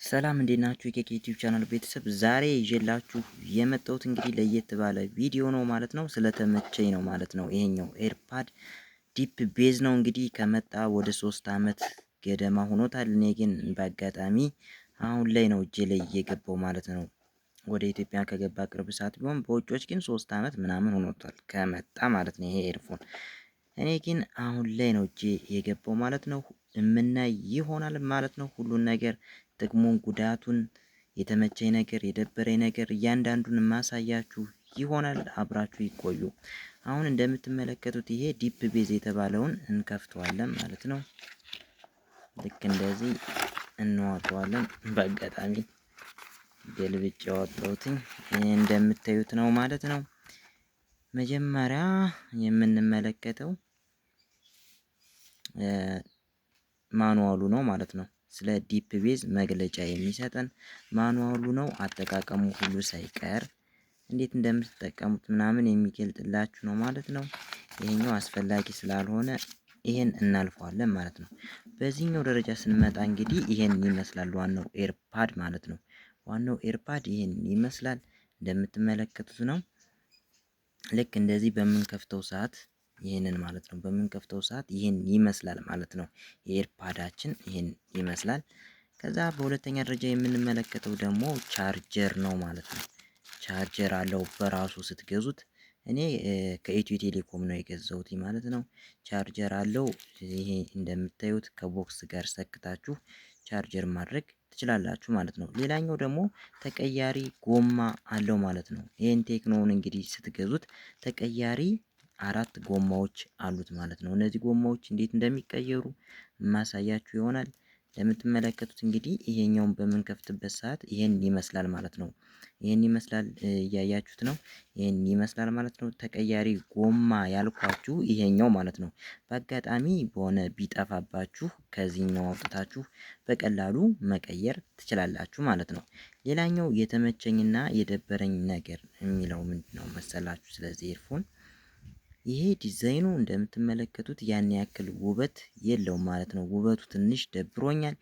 ሰላም እንዴት ናችሁ? የኬክ ዩቲዩብ ቻናል ቤተሰብ ዛሬ ይዤላችሁ የመጣሁት እንግዲህ ለየት ባለ ቪዲዮ ነው ማለት ነው። ስለተመቸኝ ነው ማለት ነው። ይሄኛው ኤርፓድ ዲፕ ቤዝ ነው እንግዲህ ከመጣ ወደ 3 አመት ገደማ ሆኖታል። እኔ ግን በአጋጣሚ አሁን ላይ ነው እጄ ላይ እየገባው ማለት ነው። ወደ ኢትዮጵያ ከገባ ቅርብ ሰዓት ቢሆን በውጮች ግን 3 አመት ምናምን ሆኖታል ከመጣ ማለት ነው። ይሄ ኤርፎን እኔ ግን አሁን ላይ ነው እጄ የገባው ማለት ነው። የምናይ ይሆናል ማለት ነው። ሁሉን ነገር ጥቅሙን፣ ጉዳቱን፣ የተመቸኝ ነገር፣ የደበረኝ ነገር እያንዳንዱን ማሳያችሁ ይሆናል። አብራችሁ ይቆዩ። አሁን እንደምትመለከቱት ይሄ ዲፕ ቤዝ የተባለውን እንከፍተዋለን ማለት ነው። ልክ እንደዚህ እንዋጠዋለን። በአጋጣሚ ገልብጬ ያወጣሁትኝ እንደምታዩት ነው ማለት ነው። መጀመሪያ የምንመለከተው ማኑዋሉ ነው ማለት ነው። ስለ ዲፕ ቤዝ መግለጫ የሚሰጠን ማኑዋሉ ነው። አጠቃቀሙ ሁሉ ሳይቀር እንዴት እንደምትጠቀሙት ምናምን የሚገልጥላችሁ ነው ማለት ነው። ይሄኛው አስፈላጊ ስላልሆነ ይሄን እናልፈዋለን ማለት ነው። በዚህኛው ደረጃ ስንመጣ እንግዲህ ይሄን ይመስላል ዋናው ኤርፓድ ማለት ነው። ዋናው ኤርፓድ ይሄን ይመስላል እንደምትመለከቱት ነው። ልክ እንደዚህ በምንከፍተው ሰዓት ይሄንን ማለት ነው በምንከፍተው ሰዓት ይሄን ይመስላል ማለት ነው። የኤርፓዳችን ይሄን ይመስላል። ከዛ በሁለተኛ ደረጃ የምንመለከተው ደግሞ ቻርጀር ነው ማለት ነው። ቻርጀር አለው በራሱ ስትገዙት። እኔ ከኢትዮ ቴሌኮም ነው የገዛሁት ማለት ነው። ቻርጀር አለው። ይሄ እንደምታዩት ከቦክስ ጋር ሰክታችሁ ቻርጀር ማድረግ ትችላላችሁ ማለት ነው። ሌላኛው ደግሞ ተቀያሪ ጎማ አለው ማለት ነው። ይሄን ቴክኖውን እንግዲህ ስትገዙት ተቀያሪ 4 ጎማዎች አሉት ማለት ነው። እነዚህ ጎማዎች እንዴት እንደሚቀየሩ ማሳያችሁ ይሆናል። እንደምትመለከቱት እንግዲህ ይሄኛውን በምንከፍትበት ሰዓት ይሄን ይመስላል ማለት ነው። ይሄን ይመስላል እያያችሁት ነው። ይሄን ይመስላል ማለት ነው። ተቀያሪ ጎማ ያልኳችሁ ይሄኛው ማለት ነው። በአጋጣሚ በሆነ ቢጠፋባችሁ ከዚህኛው አውጥታችሁ በቀላሉ መቀየር ትችላላችሁ ማለት ነው። ሌላኛው የተመቸኝና የደበረኝ ነገር የሚለው ምንድነው መሰላችሁ? ስለዚህ ኤርፎን ይሄ ዲዛይኑ እንደምትመለከቱት ያን ያክል ውበት የለውም ማለት ነው። ውበቱ ትንሽ ደብሮኛል።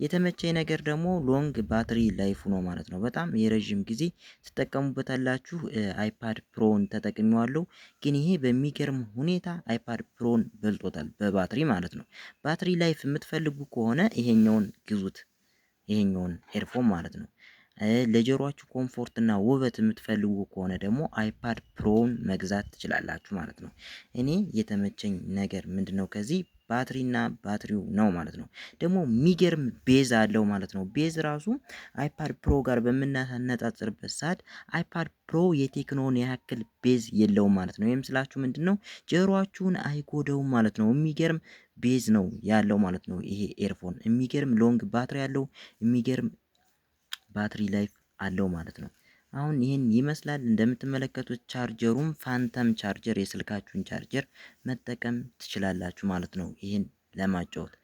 የተመቸኝ ነገር ደግሞ ሎንግ ባትሪ ላይፉ ነው ማለት ነው። በጣም የረዥም ጊዜ ትጠቀሙበታላችሁ። አይፓድ ፕሮን ተጠቅሜዋለሁ፣ ግን ይሄ በሚገርም ሁኔታ አይፓድ ፕሮን በልጦታል በባትሪ ማለት ነው። ባትሪ ላይፍ የምትፈልጉ ከሆነ ይሄኛውን ግዙት፣ ይሄኛውን ኤርፎን ማለት ነው። ለጆሮአችሁ ኮምፎርት እና ውበት የምትፈልጉ ከሆነ ደግሞ አይፓድ ፕሮን መግዛት ትችላላችሁ ማለት ነው። እኔ የተመቸኝ ነገር ምንድነው? ከዚህ ባትሪና ባትሪው ነው ማለት ነው። ደግሞ የሚገርም ቤዝ አለው ማለት ነው። ቤዝ ራሱ አይፓድ ፕሮ ጋር በምናነጻጽርበት ሰዓት አይፓድ ፕሮ የቴክኖን ያክል ቤዝ የለውም ማለት ነው። ይህም ስላችሁ ምንድነው? ጆሮአችሁን አይጎዳውም ማለት ነው። የሚገርም ቤዝ ነው ያለው ማለት ነው። ይሄ ኤርፎን የሚገርም ሎንግ ባትሪ ያለው የሚገርም ባትሪ ላይፍ አለው ማለት ነው። አሁን ይህን ይመስላል እንደምትመለከቱት። ቻርጀሩም ፋንተም ቻርጀር የስልካችሁን ቻርጀር መጠቀም ትችላላችሁ ማለት ነው። ይህን ለማጫወት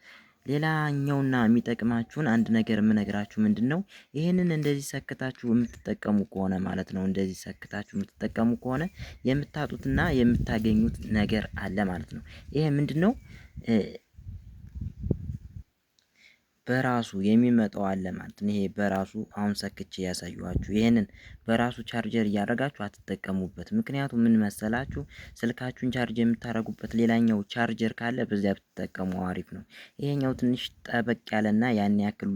ሌላኛውና የሚጠቅማችሁን አንድ ነገር የምነግራችሁ ምንድነው? ይህንን እንደዚህ ሰክታችሁ የምትጠቀሙ ከሆነ ማለት ነው። እንደዚህ ሰክታችሁ የምትጠቀሙ ከሆነ የምታጡትና የምታገኙት ነገር አለ ማለት ነው። ይሄ ምንድነው? በራሱ የሚመጣው አለ ማለት ነው። ይሄ በራሱ አሁን ሰክቼ ያሳየኋችሁ ይሄንን በራሱ ቻርጀር እያደረጋችሁ አትጠቀሙበት። ምክንያቱም ምን መሰላችሁ? ስልካችሁን ቻርጅ የምታደርጉበት ሌላኛው ቻርጀር ካለ በዚያ ብትጠቀሙ አሪፍ ነው። ይሄኛው ትንሽ ጠበቅ ያለና ያን ያክል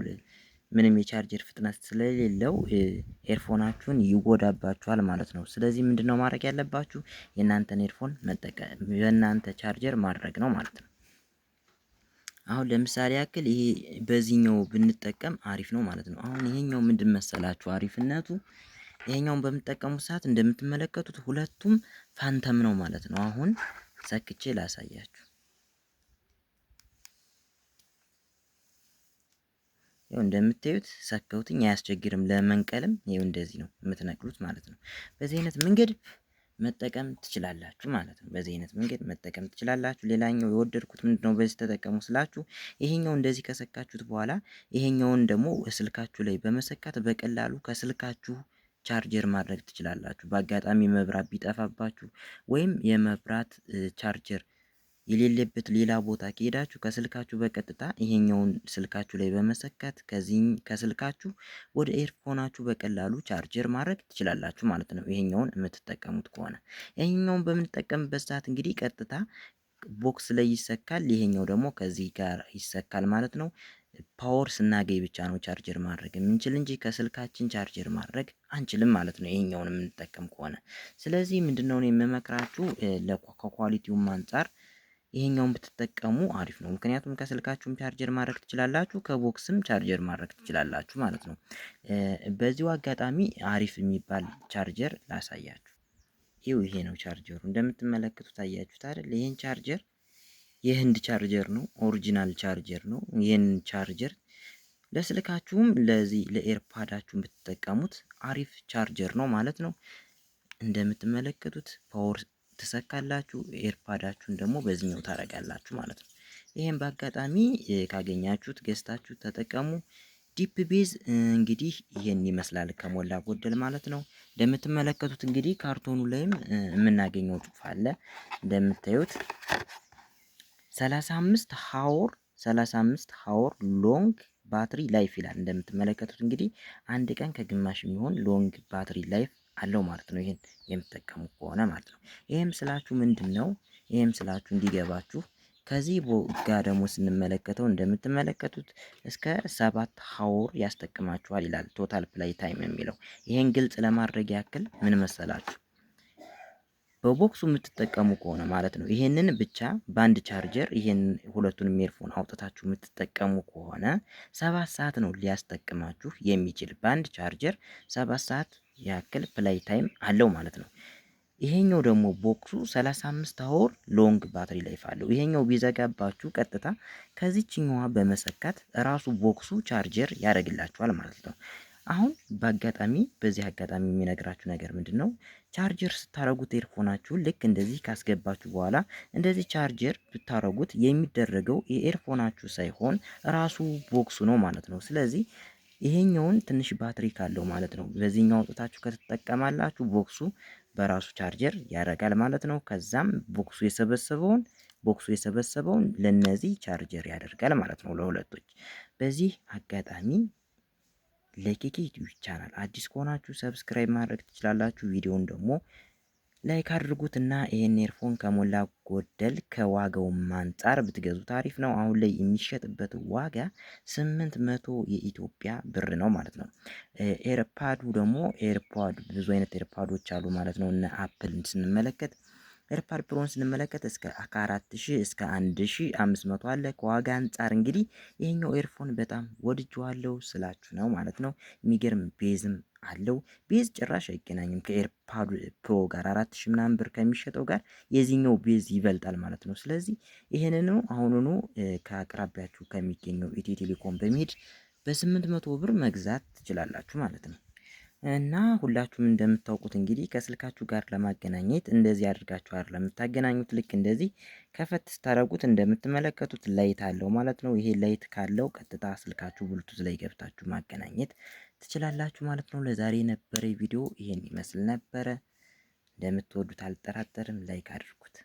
ምንም የቻርጀር ፍጥነት ስለሌለው ኤርፎናችሁን ይጎዳባችኋል ማለት ነው። ስለዚህ ምንድነው ማድረግ ያለባችሁ? የእናንተን ኤርፎን መጠቀም የእናንተ ቻርጀር ማድረግ ነው ማለት ነው። አሁን ለምሳሌ ያክል ይሄ በዚህኛው ብንጠቀም አሪፍ ነው ማለት ነው። አሁን ይሄኛው ምንድን መሰላችሁ አሪፍነቱ? ይሄኛውን በምትጠቀሙት ሰዓት እንደምትመለከቱት ሁለቱም ፋንተም ነው ማለት ነው። አሁን ሰክቼ ላሳያችሁ። ይኸው እንደምታዩት ሰከውትኝ አያስቸግርም። ለመንቀልም ይኸው እንደዚህ ነው የምትነቅሉት ማለት ነው። በዚህ አይነት መንገድ መጠቀም ትችላላችሁ ማለት ነው። በዚህ አይነት መንገድ መጠቀም ትችላላችሁ። ሌላኛው የወደድኩት ምንድነው? በዚህ ተጠቀሙ ስላችሁ ይሄኛው እንደዚህ ከሰካችሁት በኋላ ይሄኛውን ደግሞ ስልካችሁ ላይ በመሰካት በቀላሉ ከስልካችሁ ቻርጀር ማድረግ ትችላላችሁ። በአጋጣሚ መብራት ቢጠፋባችሁ ወይም የመብራት ቻርጀር የሌለበት ሌላ ቦታ ከሄዳችሁ ከስልካችሁ በቀጥታ ይሄኛውን ስልካችሁ ላይ በመሰካት ከስልካችሁ ወደ ኤርፎናችሁ በቀላሉ ቻርጀር ማድረግ ትችላላችሁ ማለት ነው። ይሄኛውን የምትጠቀሙት ከሆነ ይሄኛውን በምንጠቀምበት ሰዓት እንግዲህ ቀጥታ ቦክስ ላይ ይሰካል። ይሄኛው ደግሞ ከዚህ ጋር ይሰካል ማለት ነው። ፓወር ስናገኝ ብቻ ነው ቻርጀር ማድረግ የምንችል እንጂ ከስልካችን ቻርጀር ማድረግ አንችልም ማለት ነው ይሄኛውን የምንጠቀም ከሆነ። ስለዚህ ምንድነው እኔ የምመክራችሁ ከኳሊቲውም አንፃር ይሄኛውን ብትጠቀሙ አሪፍ ነው። ምክንያቱም ከስልካችሁም ቻርጀር ማድረግ ትችላላችሁ፣ ከቦክስም ቻርጀር ማድረግ ትችላላችሁ ማለት ነው። በዚሁ አጋጣሚ አሪፍ የሚባል ቻርጀር ላሳያችሁ። ይሄ ነው ቻርጀሩ። እንደምትመለከቱት አያችሁት አይደል? ይሄን ቻርጀር የህንድ ቻርጀር ነው፣ ኦሪጂናል ቻርጀር ነው። ይሄን ቻርጀር ለስልካችሁም ለዚህ ለኤርፓዳችሁ ብትጠቀሙት አሪፍ ቻርጀር ነው ማለት ነው። እንደምትመለከቱት ፓወር ትሰካላችሁ፣ ኤርፓዳችሁን ደግሞ በዚህኛው ታረጋላችሁ ማለት ነው። ይሄን በአጋጣሚ ካገኛችሁት ገዝታችሁ ተጠቀሙ። ዲፕ ቤዝ እንግዲህ ይሄን ይመስላል ከሞላ ጎደል ማለት ነው። እንደምትመለከቱት እንግዲህ ካርቶኑ ላይም የምናገኘው ጽሑፍ አለ። እንደምታዩት 35 ሃወር ሎንግ ባትሪ ላይፍ ይላል። እንደምትመለከቱት እንግዲህ አንድ ቀን ከግማሽ የሚሆን ሎንግ ባትሪ ላይፍ አለው ማለት ነው። ይሄን የምትጠቀሙ ከሆነ ማለት ነው። ይሄም ስላችሁ ምንድነው? ይሄም ስላችሁ እንዲገባችሁ ከዚህ ጋር ደግሞ ስንመለከተው እንደምትመለከቱት እስከ 7 ሃወር ያስጠቅማችኋል ይላል ቶታል ፕላይ ታይም የሚለው። ይሄን ግልጽ ለማድረግ ያክል ምን መሰላችሁ? በቦክሱ የምትጠቀሙ ከሆነ ማለት ነው ይሄንን ብቻ በአንድ ቻርጀር ይሄን ሁለቱንም ኤርፎን አውጥታችሁ የምትጠቀሙ ከሆነ 7 ሰዓት ነው ሊያስጠቅማችሁ የሚችል። በአንድ ቻርጀር 7 ሰዓት ያክል ፕላይ ታይም አለው ማለት ነው። ይሄኛው ደግሞ ቦክሱ 35 ሃወር ሎንግ ባትሪ ላይፍ አለው። ይሄኛው ቢዘጋባችሁ ቀጥታ ከዚችኛዋ በመሰካት ራሱ ቦክሱ ቻርጀር ያደርግላችኋል ማለት ነው። አሁን በዚህ አጋጣሚ የሚነግራችሁ ነገር ምንድነው? ቻርጀር ስታረጉት ኤርፎናችሁን ልክ እንደዚህ ካስገባችሁ በኋላ እንደዚህ ቻርጀር ብታረጉት የሚደረገው የኤርፎናችሁ ሳይሆን ራሱ ቦክሱ ነው ማለት ነው። ስለዚህ ይሄኛውን ትንሽ ባትሪ ካለው ማለት ነው በዚህኛው አውጥታችሁ ከተጠቀማላችሁ ቦክሱ በራሱ ቻርጀር ያደርጋል ማለት ነው። ከዛም ቦክሱ የሰበሰበውን ለነዚህ ቻርጀር ያደርጋል ማለት ነው ለሁለቶች። በዚህ አጋጣሚ ለኬኬ ዩቲዩብ ቻናል አዲስ ከሆናችሁ ሰብስክራይብ ማድረግ ትችላላችሁ። ቪዲዮውን ደግሞ ላይክ አድርጉትና ይሄን ኤርፎን ከሞላ ጎደል ከዋጋውም አንፃር ብትገዙት አሪፍ ነው። አሁን ላይ የሚሸጥበት ዋጋ 800 የኢትዮጵያ ብር ነው ማለት ነው። ኤርፓዱ ደግሞ ብዙ አይነት ኤርፓዶች አሉ ማለት ነው። እነ አፕል ስንመለከት ኤርፓድ ፕሮን ስንመለከት እስከ 4000 እስከ 1500 አለ። ከዋጋ አንፃር እንግዲህ ይሄኛው ኤርፎን በጣም ወድጄዋለሁ ስላችሁ ነው ማለት ነው። የሚገርም ቤዝም አለው። ቤዝ ጭራሽ አይገናኝም ከኤርፓድ ፕሮ ጋር 4000 ምናምን ብር ከሚሸጠው ጋር የዚህኛው ቤዝ ይበልጣል ማለት ነው። ስለዚህ ይሄንን አሁኑኑ ከአቅራቢያችሁ ከሚገኘው ኢትዮ ቴሌኮም በመሄድ በ800 ብር መግዛት ትችላላችሁ ማለት ነው። እና ሁላችሁም እንደምታውቁት እንግዲህ ከስልካችሁ ጋር ለማገናኘት እንደዚህ አድርጋችሁ አይደለም የምታገናኙት። ልክ እንደዚህ ከፈት ስታደርጉት እንደምትመለከቱት ላይት አለው ማለት ነው። ይሄ ላይት ካለው ቀጥታ ስልካችሁ ብሉቱዝ ላይ ገብታችሁ ማገናኘት ትችላላችሁ ማለት ነው። ለዛሬ የነበረ ቪዲዮ ይሄን ይመስል ነበረ። እንደምትወዱት አልጠራጠርም። ላይክ አድርጉት።